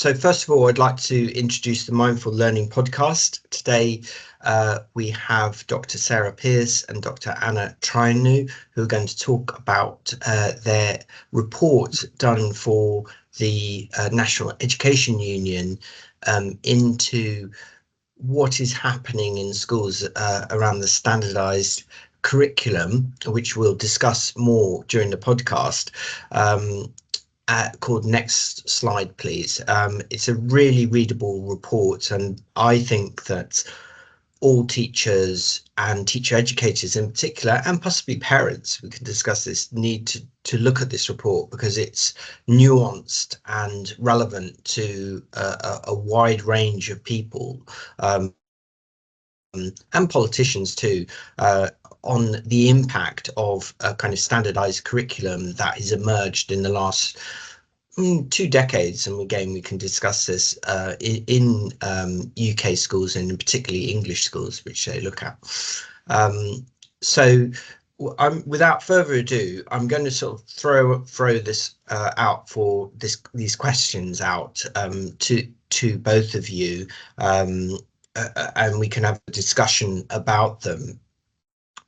So first of all, I'd like to introduce the Mindful Learning podcast. Today, we have Dr. Sarah Pearce and Dr. Anna Traianou, who are going to talk about their report done for the National Education Union into what is happening in schools around the standardised curriculum, which we'll discuss more during the podcast. Called Next Slide, please. It's a really readable report, and I think that all teachers and teacher educators in particular, and possibly parents, we can discuss this, need to look at this report because it's nuanced and relevant to a wide range of people, and politicians too, on the impact of a kind of standardized curriculum that has emerged in the last 2 decades. And again, we can discuss this in UK schools, and particularly English schools, which they look at. So without further ado, I'm going to sort of throw this out for these questions out to both of you, and we can have a discussion about them.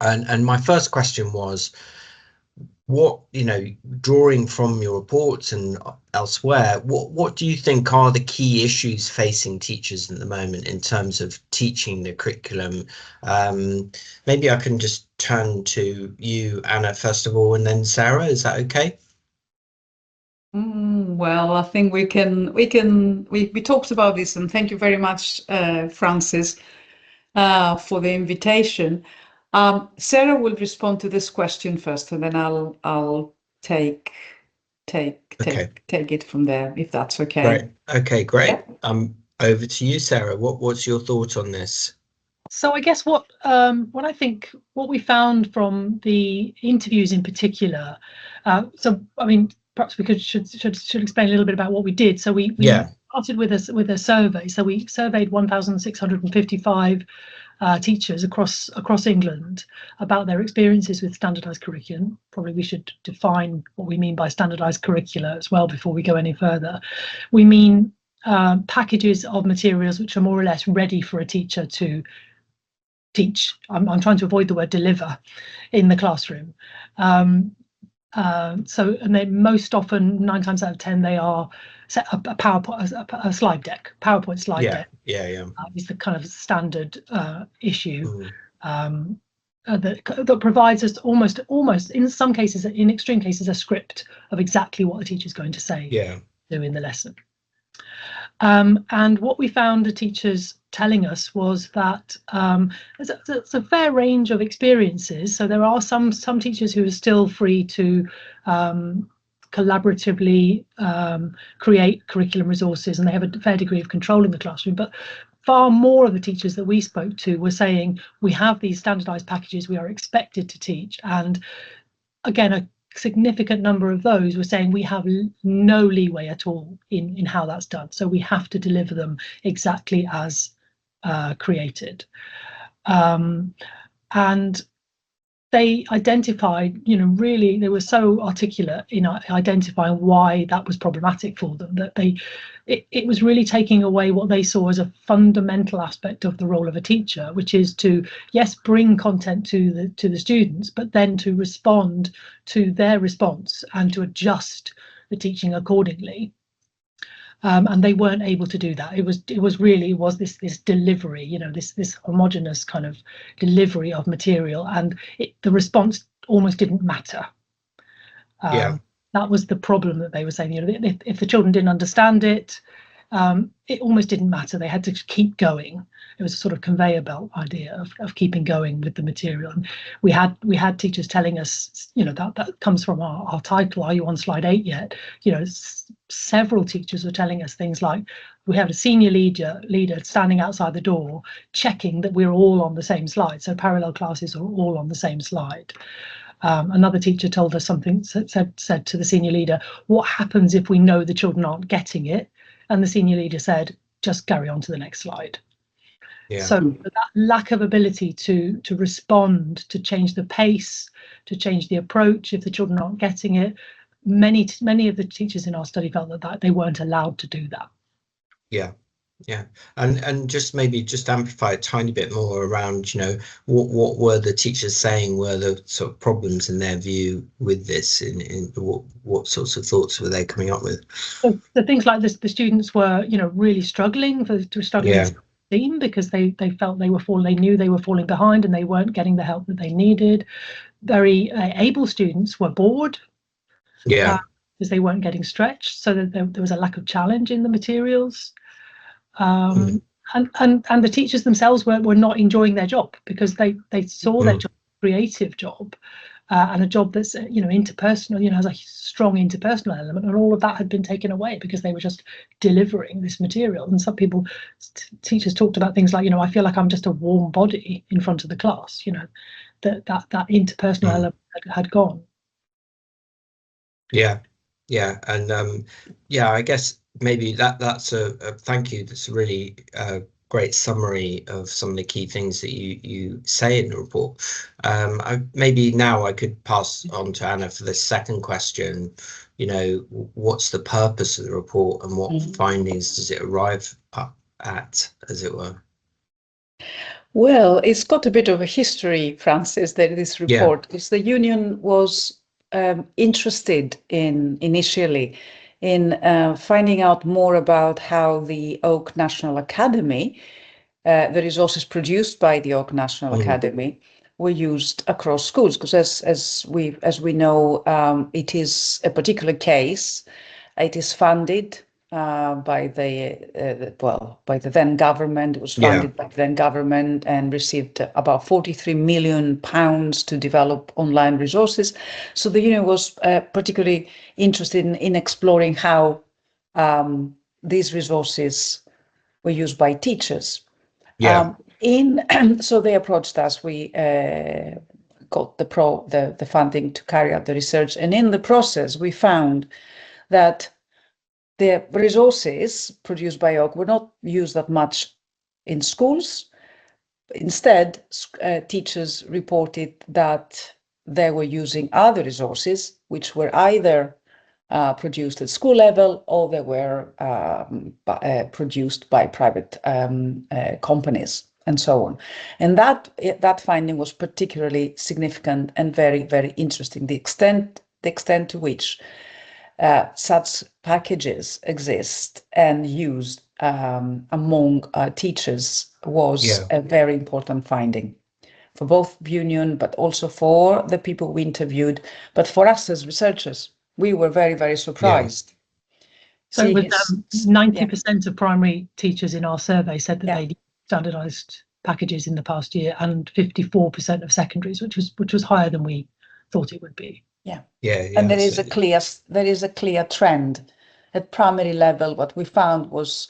And my first question was, what, drawing from your reports and elsewhere, what do you think are the key issues facing teachers at the moment in terms of teaching the curriculum? Maybe I can just turn to you, Anna, first of all, and then Sarah. Is that okay? Well, I think we talked about this, and thank you very much, Francis, for the invitation. Sarah will respond to this question first, and then I'll take it from there, if that's okay. Right. Okay, great. Yeah. Over to you, Sarah. What's your thought on this? So I guess what I think what we found from the interviews in particular. So I mean, perhaps we should explain a little bit about what we did. So we started with a survey. So we surveyed 1,655 teachers across England about their experiences with standardised curriculum. Probably we should define what we mean by standardised curricula as well before we go any further. We mean packages of materials which are more or less ready for a teacher to teach. I'm trying to avoid the word deliver in the classroom. So, and they most often, 9 times out of 10, they are set up a PowerPoint, slide deck. Yeah. Is the kind of standard issue that provides us almost in some cases, in extreme cases, a script of exactly what the teacher is going to say. Do in the lesson. And what we found the teachers telling us was that there's a fair range of experiences. So there are some teachers who are still free to collaboratively create curriculum resources, and they have a fair degree of control in the classroom. But far more of the teachers that we spoke to were saying, we have these standardized packages we are expected to teach. And again, a significant number of those were saying we have no leeway at all in how that's done. So we have to deliver them exactly as created. And they identified, really, they were so articulate in identifying why that was problematic for them, that it was really taking away what they saw as a fundamental aspect of the role of a teacher, which is to, yes, bring content to the students, but then to respond to their response and to adjust the teaching accordingly. And they weren't able to do that. It was this delivery, this homogenous kind of delivery of material, and the response almost didn't matter. That was the problem that they were saying. If the children didn't understand it, it almost didn't matter. They had to keep going. It was a sort of conveyor belt idea of keeping going with the material. And we had teachers telling us, that comes from our title, Are You on Slide 8 Yet? Several teachers were telling us things like, we have a senior leader standing outside the door checking that we're all on the same slide. So parallel classes are all on the same slide. Another teacher told us something, said to the senior leader, what happens if we know the children aren't getting it? And the senior leader said, just carry on to the next slide. So that lack of ability to respond, to change the pace, to change the approach if the children aren't getting it, many of the teachers in our study felt that they weren't allowed to do that. Yeah, and just maybe just amplify a tiny bit more around, what were the teachers saying were the sort of problems in their view with this, in what sorts of thoughts were they coming up with? So the things like this, the students were, really struggling Yeah. team, because they felt they knew they were falling behind and they weren't getting the help that they needed. Very able students were bored. Yeah. Because they weren't getting stretched, so that there was a lack of challenge in the materials. And the teachers themselves were not enjoying their job, because they saw their job, creative job, and a job that's interpersonal, has a strong interpersonal element, and all of that had been taken away because they were just delivering this material. And some teachers talked about things like, I feel like I'm just a warm body in front of the class. That interpersonal element had gone. Yeah, and I guess maybe that's a thank you. That's a really great summary of some of the key things that you say in the report. Maybe now I could pass on to Anna for the second question. What's the purpose of the report, and what findings does it arrive at, as it were? Well, it's got a bit of a history, Francis, this report, because the union was interested initially in finding out more about how the Oak National Academy, the resources produced by the Oak National Academy, were used across schools. Because as we know, it is a particular case. It is funded by the then government. It was funded by the then government and received about £43 million to develop online resources. So the union was particularly interested in exploring how these resources were used by teachers. So they approached us. We got the funding to carry out the research, and in the process, we found that the resources produced by Oak were not used that much in schools. Instead, teachers reported that they were using other resources, which were either produced at school level, or they were produced by private companies, and so on. And that finding was particularly significant and very, very interesting. The extent to which such packages exist and used among teachers was a very important finding for both union, but also for the people we interviewed, but for us as researchers. We were very, very surprised. So with 90% of primary teachers in our survey said that they standardised packages in the past year, and 54% of secondaries, which was higher than we thought it would be. And there is a clear trend at primary level. What we found was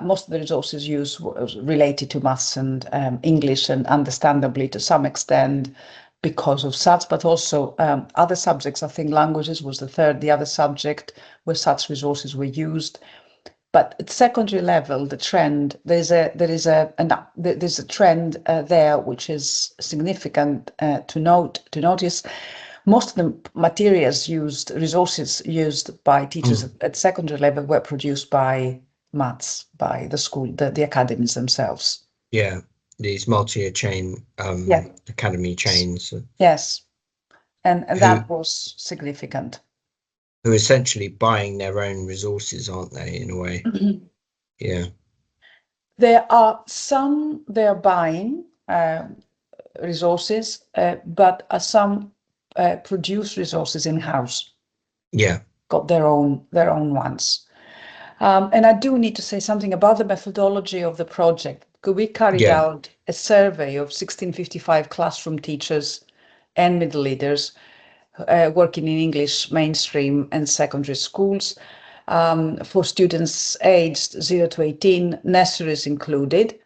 most of the resources used was related to maths and English, and understandably to some extent because of such, but also other subjects. I think languages was the other subject where such resources were used. But at secondary level, the trend there's a trend there which is significant to notice. Most of the resources used by teachers at secondary level were produced by maths, by the school, the academies themselves. These multi-year chain academy chains. Yes, and that was significant. Who are essentially buying their own resources, aren't they, in a way? There are some they're buying resources, but some produce resources in-house. Got their own ones. And I do need to say something about the methodology of the project. We carried out a survey of 1655 classroom teachers and middle leaders working in English mainstream and secondary schools for students aged 0 to 18, nurseries included.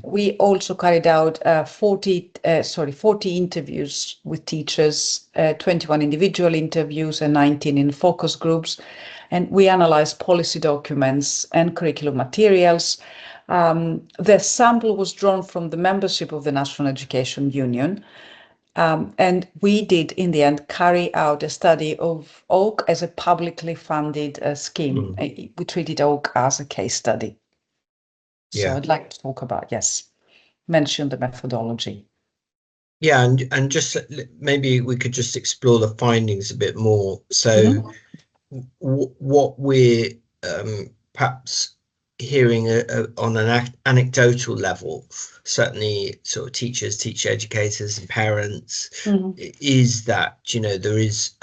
We also carried out 40 interviews with teachers, 21 individual interviews and 19 in focus groups. And we analyzed policy documents and curriculum materials. The sample was drawn from the membership of the National Education Union. And we did, in the end, carry out a study of OAK as a publicly funded scheme. We treated OAK as a case study. So I'd like to talk about, mention the methodology. Yeah, and just maybe we could just explore the findings a bit more. So what we're perhaps hearing on an anecdotal level, certainly sort of teachers, teacher educators and parents, is that, you know, there is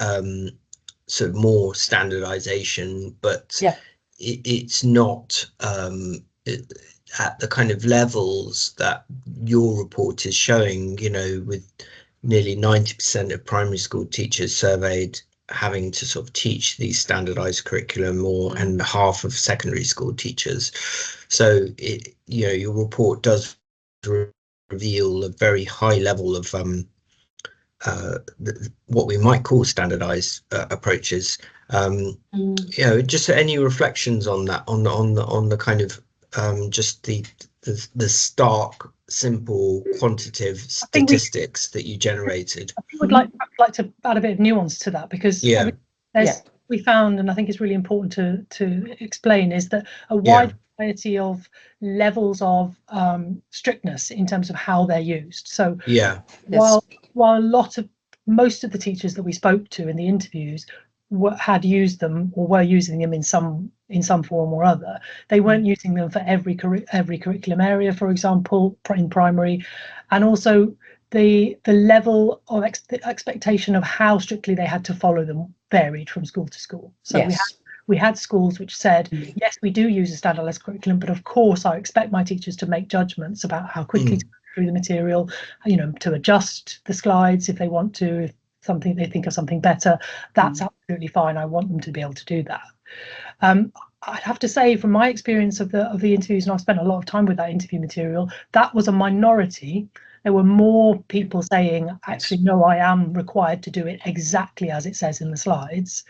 sort of more standardization, but it's not at the kind of levels that your report is showing, you know, with nearly 90% of primary school teachers surveyed having to sort of teach these standardized curriculum, or and half of secondary school teachers. So it, you know, your report does reveal a very high level of what we might call standardized approaches. You know, just any reflections on that, on the kind of just the stark, simple, quantitative statistics that you generated. I think we'd like to add a bit of nuance to that, because we found, and I think it's really important to explain, is that a wide variety of levels of strictness in terms of how they're used. So while most of the teachers that we spoke to in the interviews had used them or were using them in some form or other, they weren't using them for every curriculum area, for example, in primary. And also the level of expectation of how strictly they had to follow them varied from school to school. So we had schools which said, yes, we do use a standardized curriculum, but of course I expect my teachers to make judgments about how quickly to go through the material, you know, to adjust the slides if they want to, if something they think of something better, that's absolutely fine. I want them to be able to do that. I'd have to say, from my experience of the interviews, and I've spent a lot of time with that interview material, that was a minority. There were more people saying, actually, no, I am required to do it exactly as it says in the slides.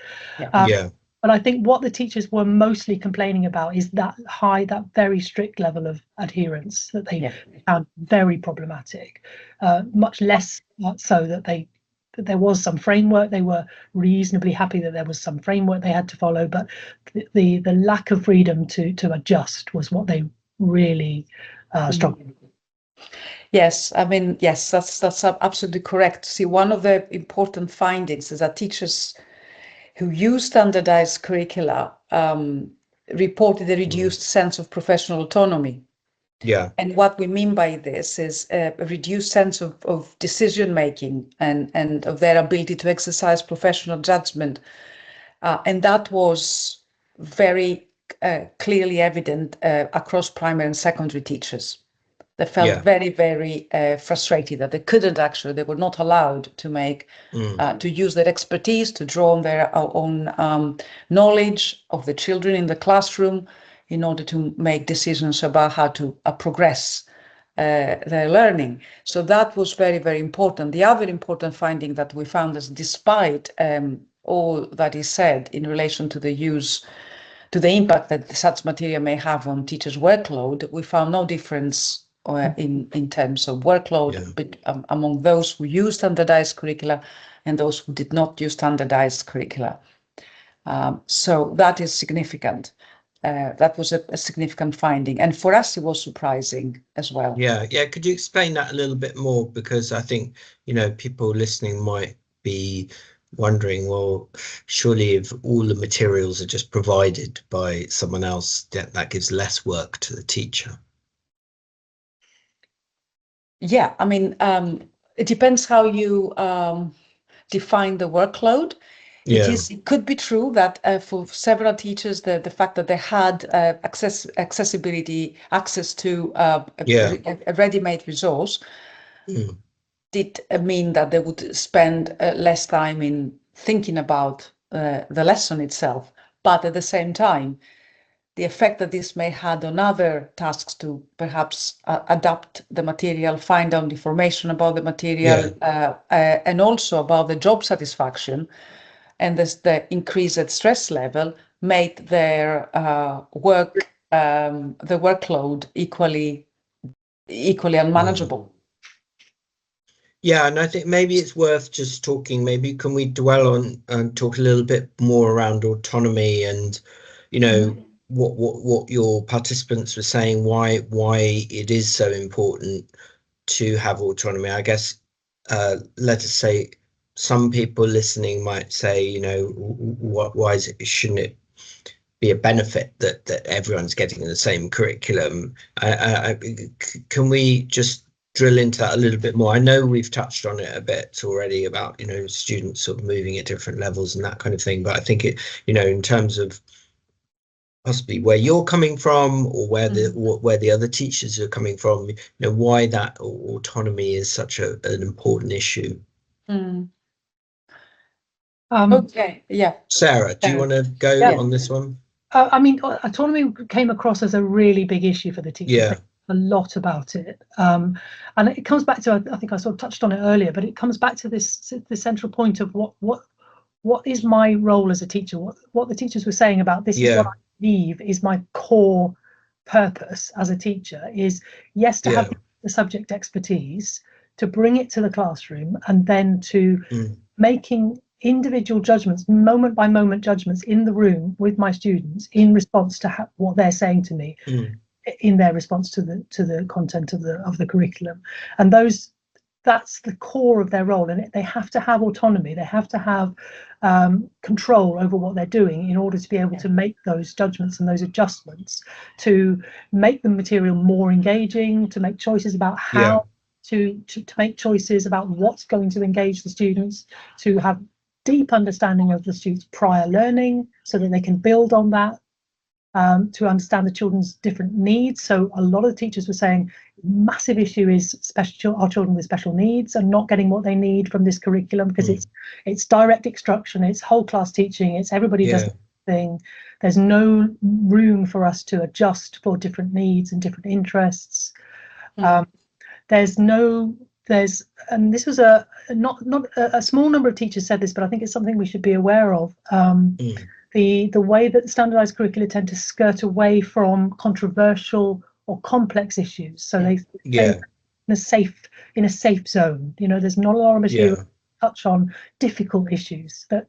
But I think what the teachers were mostly complaining about is that very strict level of adherence that they found very problematic. Much less so that there was some framework. They were reasonably happy that there was some framework they had to follow, but the lack of freedom to adjust was what they really struggled with. Yes, I mean, yes, that's absolutely correct. See, one of the important findings is that teachers who use standardized curricula reported a reduced sense of professional autonomy. And what we mean by this is a reduced sense of decision making and of their ability to exercise professional judgment. And that was very clearly evident across primary and secondary teachers. They felt very, very frustrated that they were not allowed to make, to use their expertise, to draw on their own knowledge of the children in the classroom in order to make decisions about how to progress their learning. So that was very, very important. The other important finding that we found is, despite all that is said in relation to the impact that such material may have on teachers' workload, we found no difference in terms of workload but, among those who use standardized curricula and those who did not use standardized curricula. So that is significant. That was a significant finding, and for us it was surprising as well. Could you explain that a little bit more? Because I think, you know, people listening might be wondering, well, surely if all the materials are just provided by someone else, that gives less work to the teacher. Yeah, I mean, it depends how you define the workload. It could be true that for several teachers, the fact that they had access to a ready-made resource did mean that they would spend less time in thinking about the lesson itself. But at the same time, the effect that this may have on other tasks to perhaps adapt the material, find out information about the material, and also about the job satisfaction, and the increased stress level made their the workload equally unmanageable. Yeah, and I think maybe it's worth just talking, maybe can we dwell on and talk a little bit more around autonomy and, you know, what your participants were saying, why it is so important to have autonomy. I guess, let us say some people listening might say, you know, why shouldn't it be a benefit that everyone's getting the same curriculum? Can we just drill into that a little bit more? I know we've touched on it a bit already about, you know, students sort of moving at different levels and that kind of thing, but I think it, you know, in terms of possibly where you're coming from or where the other teachers are coming from, you know, why that autonomy is such an important issue. Okay, yeah. Sarah, do you want to go on this one? I mean, autonomy came across as a really big issue for the teachers. Yeah. A lot about it, and it comes back to, I think I sort of touched on it earlier, but it comes back to this the central point of what is my role as a teacher, what the teachers were saying about this is what I believe is my core purpose as a teacher is, yes, to have the subject expertise, to bring it to the classroom, and then to making individual judgments, moment by moment judgments in the room with my students in response to what they're saying to me, in their response to the content of the curriculum. And that's the core of their role, and they have to have autonomy, they have to have control over what they're doing in order to be able to make those judgments and those adjustments, to make the material more engaging, to make choices about how to make choices about what's going to engage the students, to have deep understanding of the students' prior learning so that they can build on that, to understand the children's different needs. So a lot of teachers were saying massive issue is our children with special needs and not getting what they need from this curriculum, because it's direct instruction, it's whole class teaching, it's everybody does the thing. There's no room for us to adjust for different needs and different interests. And this was not a small number of teachers said this, but I think it's something we should be aware of. The way that the standardised curricula tend to skirt away from controversial or complex issues, so they stay in a safe zone. You know, there's not a lot of material to touch on difficult issues that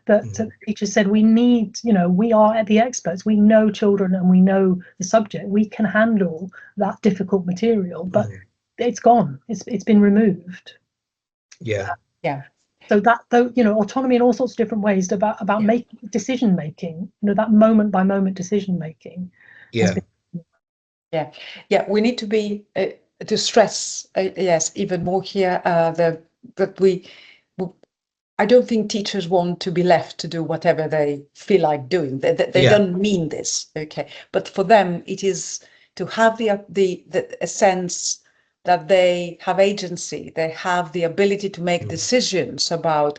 the teachers said we need. You know, we are the experts. We know children and we know the subject. We can handle that difficult material, but it's gone. It's been removed. So that, though, you know, autonomy in all sorts of different ways about making decision making, you know, that moment by moment decision making. We need to be to stress even more here that I don't think teachers want to be left to do whatever they feel like doing. They don't mean this, okay? But for them, it is to have a sense that they have agency, they have the ability to make decisions about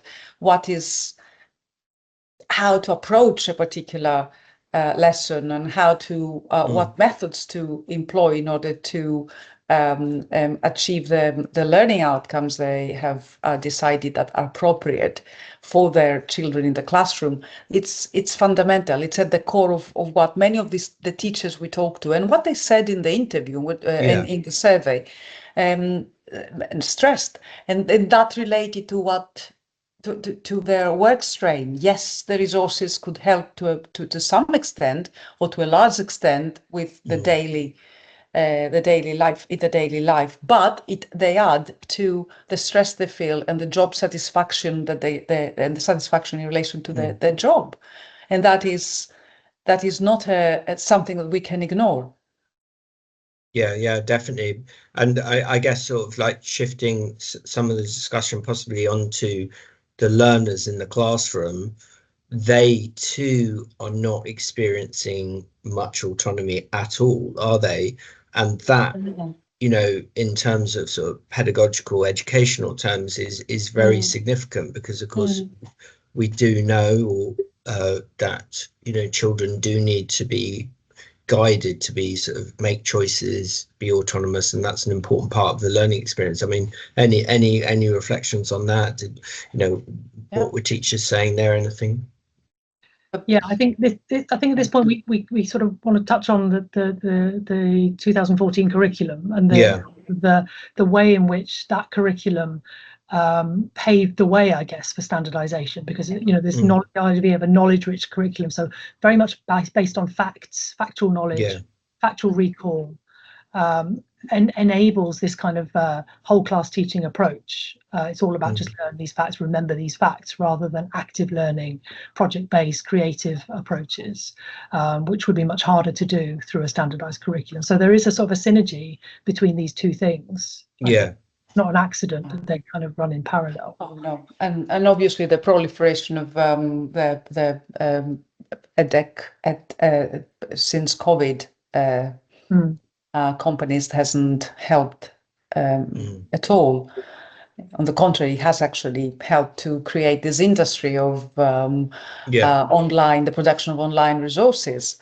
how to approach a particular lesson and how to what methods to employ in order to achieve the learning outcomes they have decided that are appropriate for their children in the classroom. It's fundamental. It's at the core of what many of the teachers we talked to and what they said in the interview in the survey and stressed, and that related to what to their work strain. Yes, the resources could help to some extent or to a large extent with the daily life, but they add to the stress they feel and the job satisfaction and the satisfaction in relation to their job, and that is not something that we can ignore. Yeah, definitely. And I guess sort of like shifting some of the discussion possibly onto the learners in the classroom, they too are not experiencing much autonomy at all, are they? And that, you know, in terms of sort of pedagogical, educational terms, is very significant, because of course we do know that, you know, children do need to be guided to be sort of make choices, be autonomous, and that's an important part of the learning experience. I mean, any reflections on that? What were teachers saying there? Anything? Yeah, I think at this point we sort of want to touch on the 2014 curriculum and the way in which that curriculum paved the way, I guess, for standardization, because this idea of a knowledge-rich curriculum, so very much based on facts, factual knowledge, factual recall, and enables this kind of whole class teaching approach. It's all about just learn these facts, remember these facts, rather than active learning, project-based, creative approaches, which would be much harder to do through a standardized curriculum. So there is a sort of a synergy between these two things. Yeah. It's not an accident that they kind of run in parallel. Oh no, and obviously the proliferation of the EdTech since COVID companies hasn't helped at all. On the contrary, it has actually helped to create this industry of online, the production of online resources.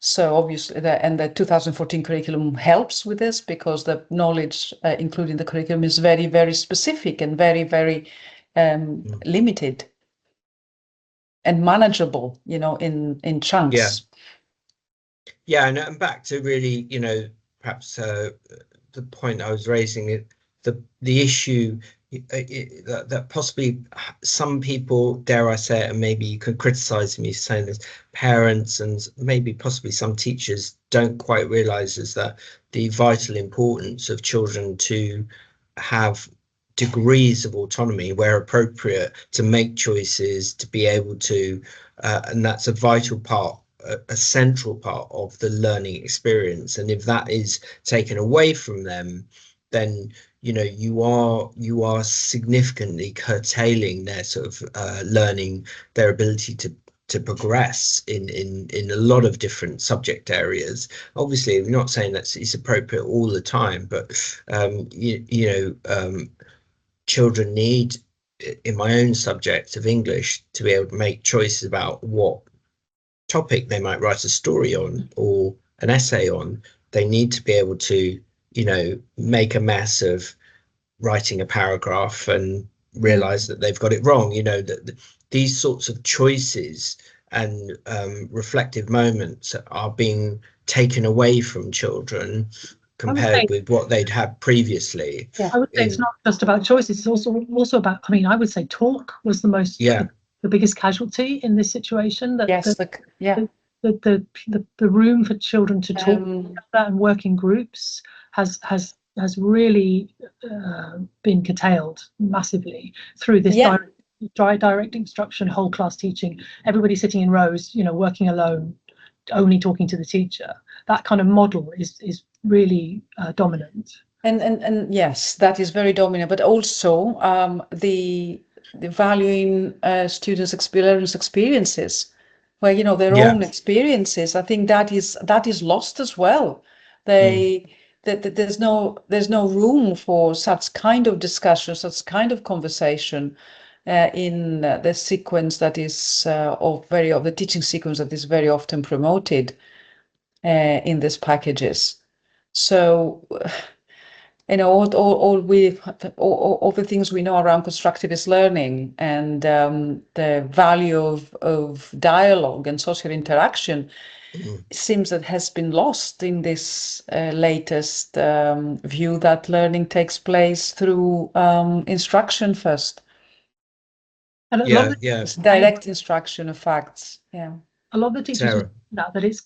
So obviously, the 2014 curriculum helps with this, because the knowledge, including the curriculum, is very, very specific and very, very limited and manageable, in chunks. Yeah, and back to really, perhaps the point I was raising, the issue that possibly some people, dare I say it, and maybe you can criticize me saying this, parents and maybe possibly some teachers don't quite realize, is that the vital importance of children to have degrees of autonomy where appropriate, to make choices, to be able to, and that's a vital part, a central part of the learning experience. And if that is taken away from them, then you are significantly curtailing their sort of learning, their ability to progress in a lot of different subject areas. Obviously, we're not saying that it's appropriate all the time, but children need, in my own subject of English, to be able to make choices about what topic they might write a story on or an essay on. They need to be able to make a mess of writing a paragraph and realize that they've got it wrong. That these sorts of choices and reflective moments are being taken away from children compared with what they'd had previously. I would say it's not just about choices, it's also about, I would say talk was the most the biggest casualty in this situation. The room for children to talk and work in groups has really been curtailed massively through this direct instruction, whole class teaching, everybody sitting in rows, working alone, only talking to the teacher. That kind of model is really dominant. And yes, that is very dominant, but also the valuing students' experiences, where their own experiences. I think that is lost as well. There's no room for such kind of discussion, such kind of conversation in the sequence that is of the teaching sequence that is very often promoted in these packages. So all the things we know around constructivist learning and the value of dialogue and social interaction, it seems that has been lost in this latest view that learning takes place through instruction first. And direct instruction of facts. A lot of the teachers that it's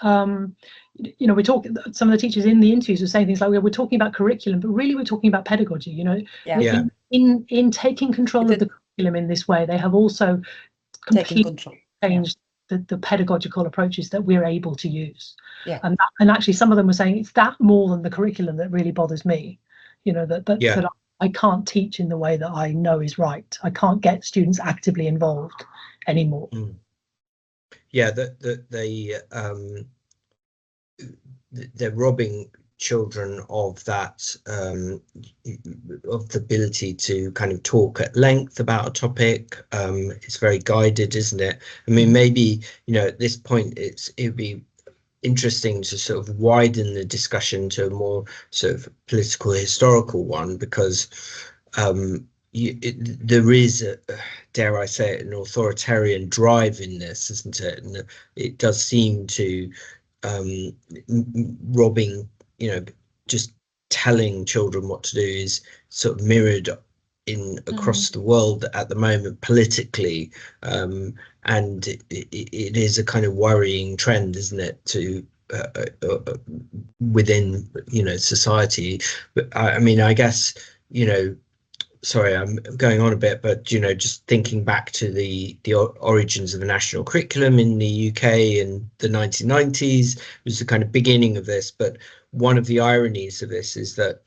we're talking, some of the teachers in the interviews were saying things like, we're talking about curriculum, but really we're talking about pedagogy. In taking control of the curriculum in this way, they have also completely changed the pedagogical approaches that we're able to use. And actually some of them were saying it's that more than the curriculum that really bothers me, that I can't teach in the way that I know is right. I can't get students actively involved anymore. They're robbing children of that, of the ability to kind of talk at length about a topic. It's very guided, isn't it? Maybe at this point it'd be interesting to sort of widen the discussion to a more sort of political historical one, because there is dare I say it, an authoritarian drive in this, isn't it? And it does seem to robbing just telling children what to do is sort of mirrored in across the world at the moment politically, and it is a kind of worrying trend, isn't it, to within society. But I mean, I guess, sorry, I'm going on a bit, but just thinking back to the origins of the national curriculum in the UK in the 1990s was the kind of beginning of this. But one of the ironies of this is that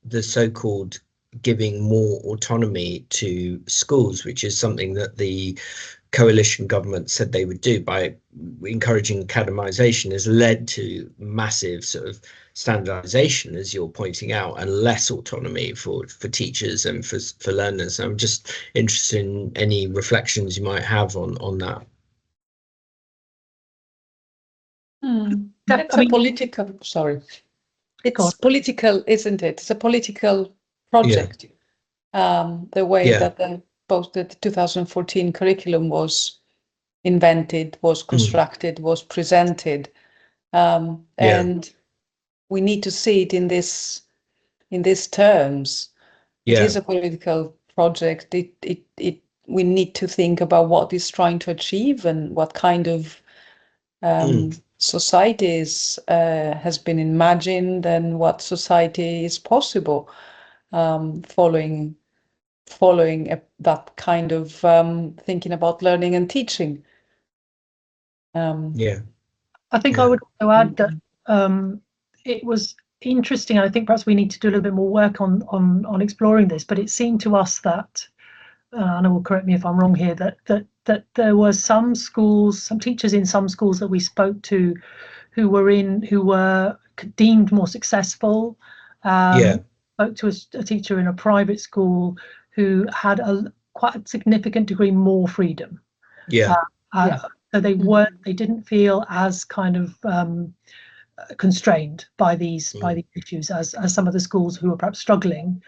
the so-called giving more autonomy to schools, which is something that the coalition government said they would do by encouraging academisation, has led to massive sort of standardisation, as you're pointing out, and less autonomy for teachers and for learners. I'm just interested in any reflections you might have on that. That's a political, sorry. It's political, isn't it? It's a political project. The way that both the 2014 curriculum was invented, was constructed, was presented, and we need to see it in these terms. It is a political project. We need to think about what it's trying to achieve and what kind of societies has been imagined, and what society is possible following that kind of thinking about learning and teaching. I think I would also add that it was interesting. I think perhaps we need to do a little bit more work on exploring this, but it seemed to us that, Anna will correct me if I'm wrong here, that there were some teachers in some schools that we spoke to who were deemed more successful. Spoke to a teacher in a private school who had quite a significant degree more freedom. So they didn't feel as kind of constrained by these issues as some of the schools who were perhaps struggling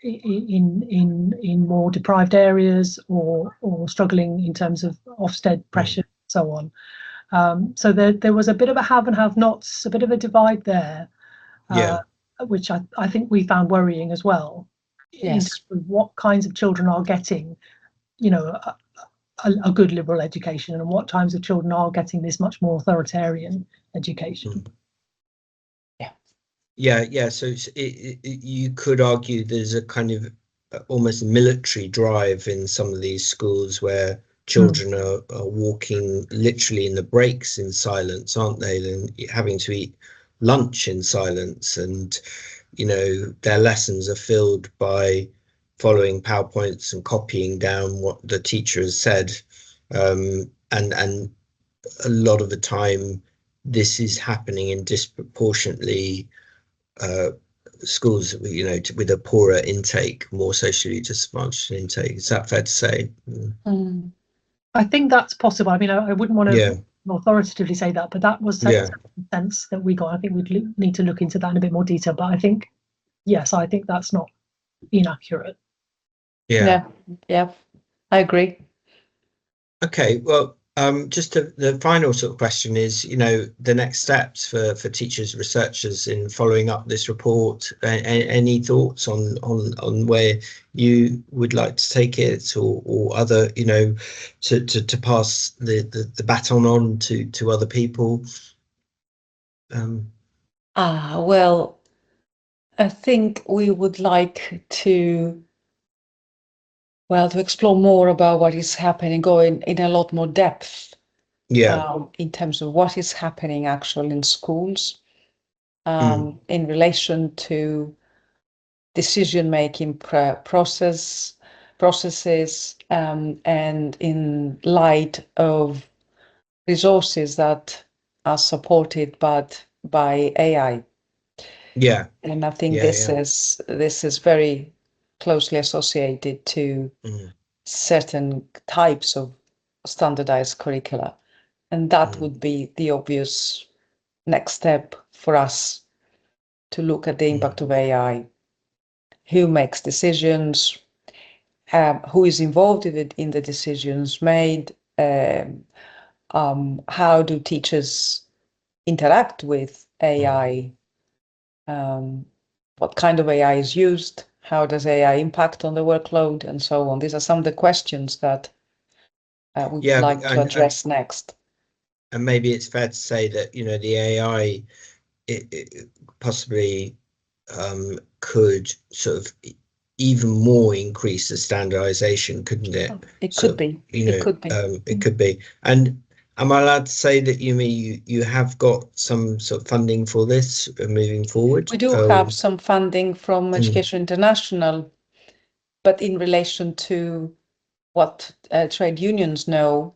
in more deprived areas or struggling in terms of Ofsted pressure and so on. So there was a bit of a have and have nots, a bit of a divide there, which I think we found worrying as well. In terms of what kinds of children are getting, a good liberal education, and what kinds of children are getting this much more authoritarian education. So you could argue there's a kind of almost military drive in some of these schools where children are walking literally in the breaks in silence, aren't they? And having to eat lunch in silence, and their lessons are filled by following PowerPoints and copying down what the teacher has said, and a lot of the time this is happening in disproportionately schools with a poorer intake, more socially disadvantaged intake. Is that fair to say? I think that's possible. I mean, I wouldn't want to authoritatively say that, but that was the sense that we got. I think we'd need to look into that in a bit more detail, but I think, yes, I think that's not inaccurate. Yeah, I agree. Okay, well, just the final sort of question is, the next steps for teachers, researchers in following up this report. Any thoughts on where you would like to take it, or other, to pass the baton on to other people? Well, I think we would like to explore more about what is happening, go in a lot more depth in terms of what is happening actually in schools, in relation to decision-making processes, and in light of resources that are supported by AI. And I think this is very closely associated to certain types of standardized curricula, and that would be the obvious next step for us to look at the impact of AI. Who makes decisions? Who is involved in the decisions made? How do teachers interact with AI what kind of AI is used, how does AI impact on the workload, and so on. These are some of the questions that we would like to address next. And maybe it's fair to say that, you know, the AI it possibly could sort of even more increase the standardization, couldn't it? It could be. You know, it could be. It could be. And am I allowed to say that you have got some sort of funding for this moving forward? We do have some funding from Education International, but in relation to what trade unions know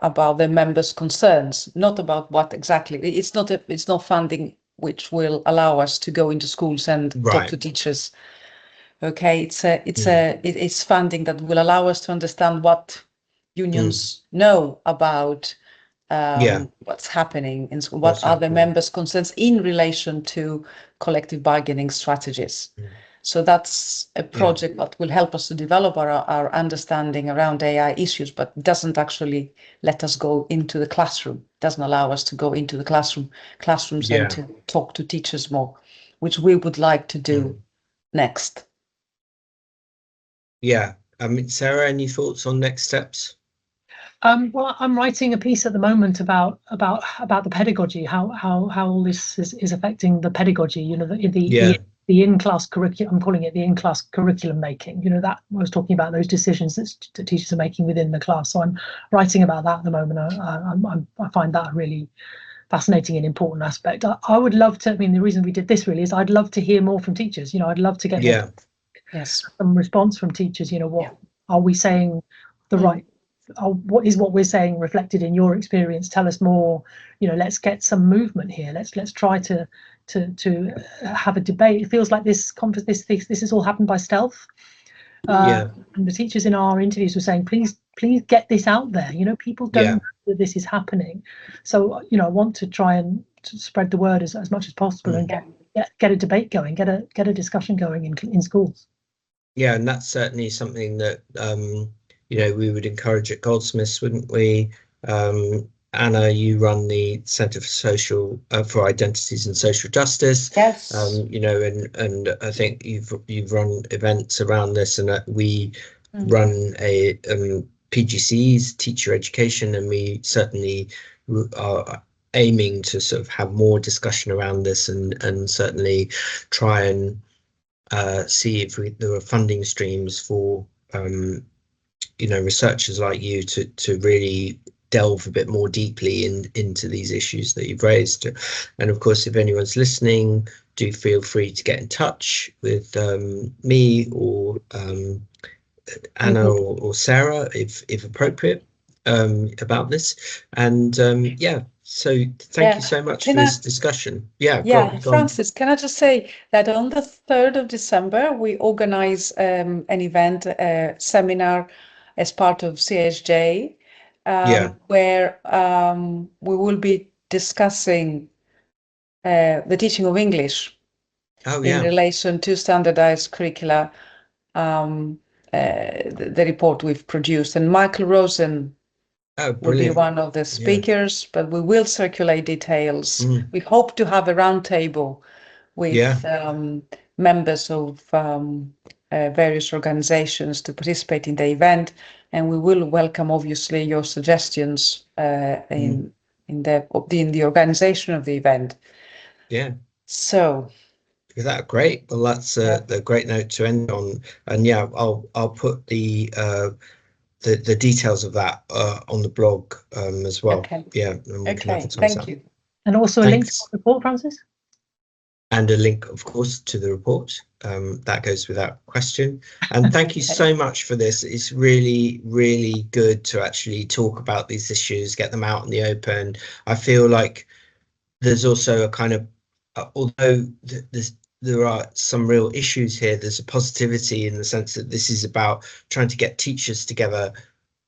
about their members' concerns, not about what exactly. It's not funding which will allow us to go into schools and talk to teachers. Okay, it's funding that will allow us to understand what unions know about what's happening in school, what are the members' concerns in relation to collective bargaining strategies. So that's a project that will help us to develop our understanding around AI issues, but doesn't actually let us go into the classroom, doesn't allow us to go into the classrooms and to talk to teachers more, which we would like to do next. Yeah. I mean, Sarah, any thoughts on next steps? Well, I'm writing a piece at the moment about the pedagogy, how all this is affecting the pedagogy. You know, the in-class curriculum. I'm calling it the in-class curriculum making. You know, that I was talking about those decisions that teachers are making within the class. So I'm writing about that at the moment. I find that a really fascinating and important aspect. I would love to. I mean, the reason we did this really is I'd love to hear more from teachers. You know, I'd love to get some response from teachers. You know, what are we saying the right? What we're saying reflected in your experience? Tell us more. You know, let's get some movement here. Let's try to have a debate. It feels like this has all happened by stealth. And the teachers in our interviews were saying, please get this out there. You know, people don't know that this is happening. So, you know, I want to try and spread the word as much as possible and get a debate going, get a discussion going in schools. Yeah, and that's certainly something that you know, we would encourage at Goldsmiths, wouldn't we? Anna, you run the Centre for Identities and Social Justice. Yes. You know, and I think you've run events around this, and we run a PGCs, teacher education, and we certainly are aiming to sort of have more discussion around this, and certainly try and see if there are funding streams for you know, researchers like you to really delve a bit more deeply into these issues that you've raised. And of course, if anyone's listening, do feel free to get in touch with me or Anna or Sarah, if appropriate, about this. And so thank you so much for this discussion. Francis, can I just say that on the 3rd of December, we organize an event, a seminar as part of CSJ, where we will be discussing the teaching of English in relation to standardized curricula, the report we've produced. And Michael Rosen will be one of the speakers, but we will circulate details. We hope to have a roundtable with members of various organizations to participate in the event, and we will welcome, obviously, your suggestions in the organization of the event. So that great. Well, that's a great note to end on. And I'll put the details of that on the blog as well. And we can advertise thank you. And also a link to the report, Francis? And a link, of course, to the report. That goes without question. And thank you so much for this. It's really, really good to actually talk about these issues, get them out in the open. I feel like there's also a kind of, although there are some real issues here, there's a positivity in the sense that this is about trying to get teachers together,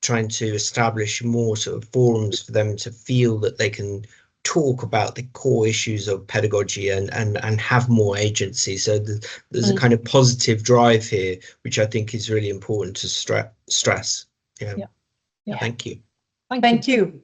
trying to establish more sort of forums for them to feel that they can talk about the core issues of pedagogy and have more agency. So there's a kind of positive drive here, which I think is really important to stress. Thank you. Thank you.